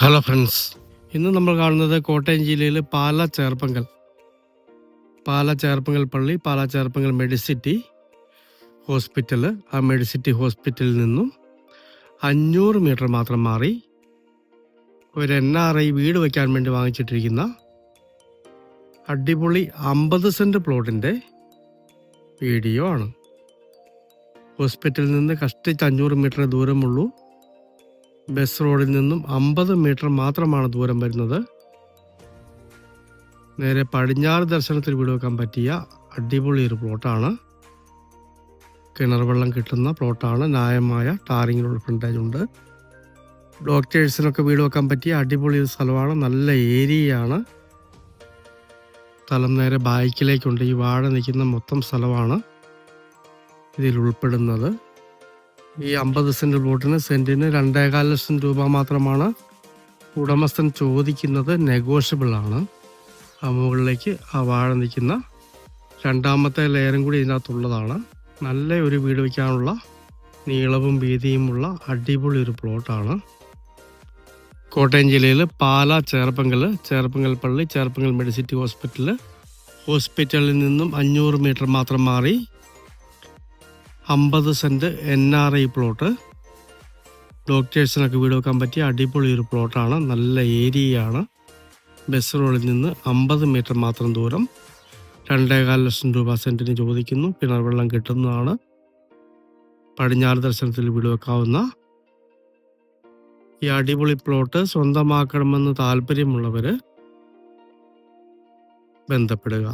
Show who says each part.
Speaker 1: Hello friends, ഇന്ന് നമ്മൾ കാണുന്നത് കോട്ടയം ജില്ലയിൽ പാല ചേർപ്പങ്കൽ പള്ളി, പാല ചേർപ്പങ്കൽ മെഡിസിറ്റി ഹോസ്പിറ്റൽ. ആ മെഡിസിറ്റി ഹോസ്പിറ്റലിൽ നിന്നും 500 മീറ്റർ മാത്രം മാറി ഒരു NRI വീട് വയ്ക്കാൻ വേണ്ടി വാങ്ങിച്ചിട്ടിരിക്കുന്ന അടിപൊളി 50 സെൻറ്റ് പ്ലോട്ടിൻ്റെ വീഡിയോ ആണ്. ഹോസ്പിറ്റലിൽ നിന്ന് കഷ്ടിച്ച് 500 മീറ്റർ ദൂരമുള്ളൂ. ബസ് റോഡിൽ നിന്നും 50 മീറ്റർ മാത്രമാണ് ദൂരം വരുന്നത്. നേരെ പടിഞ്ഞാറ് ദർശനത്തിൽ വീട് വെക്കാൻ പറ്റിയ അടിപൊളി ഒരു പ്ലോട്ടാണ്. കിണർ വെള്ളം കിട്ടുന്ന പ്ലോട്ടാണ്. ന്യായമായ ടാറിങ്ങിനുള്ള ഫ്രണ്ടേജ് ഉണ്ട്. ഡോക്ടേഴ്സിനൊക്കെ വീട് വെക്കാൻ പറ്റിയ അടിപൊളി ഒരു സ്ഥലമാണ്. നല്ല ഏരിയയാണ്. സ്ഥലം നേരെ ബാക്കിലേക്കുണ്ട്. ഈ വാഴ നിൽക്കുന്ന മൊത്തം സ്ഥലമാണ് ഇതിൽ ഉൾപ്പെടുന്നത്. ഈ 50 സെൻറ്റ് പ്ലോട്ടിന് സെൻറ്റിന് 2.25 ലക്ഷം രൂപ മാത്രമാണ് ഉടമസ്ഥൻ ചോദിക്കുന്നത്. നെഗോഷ്യബിൾ ആണ്. ആ മുകളിലേക്ക് ആ വാഴ നിൽക്കുന്ന രണ്ടാമത്തെ ലെയറും കൂടി ഇതിനകത്തുള്ളതാണ്. നല്ല ഒരു വീട് വയ്ക്കാനുള്ള നീളവും വീതിയുമുള്ള അടിപൊളി ഒരു പ്ലോട്ടാണ്. കോട്ടയം ജില്ലയിൽ പാല ചേർപ്പങ്കൽ പള്ളി, ചേർപ്പങ്കൽ മെഡിസിറ്റി ഹോസ്പിറ്റലിൽ നിന്നും 500 മീറ്റർ മാത്രം മാറി 50 സെൻറ്റ് NRI പ്ലോട്ട്. ഡോക്ടേഴ്സിനൊക്കെ വീട് വെക്കാൻ പറ്റിയ അടിപൊളി ഒരു പ്ലോട്ടാണ്. നല്ല ഏരിയയാണ്. ബസ് റോഡിൽ നിന്ന് 50 മീറ്റർ മാത്രം ദൂരം. 2.25 ലക്ഷം രൂപ സെൻറ്റിന് ചോദിക്കുന്നു. കിണർ വെള്ളം കിട്ടുന്നതാണ്. പടിഞ്ഞാറ് ദർശനത്തിൽ വീട് വെക്കാവുന്ന ഈ അടിപൊളി പ്ലോട്ട് സ്വന്തമാക്കണമെന്ന് താല്പര്യമുള്ളവർ ബന്ധപ്പെടുക.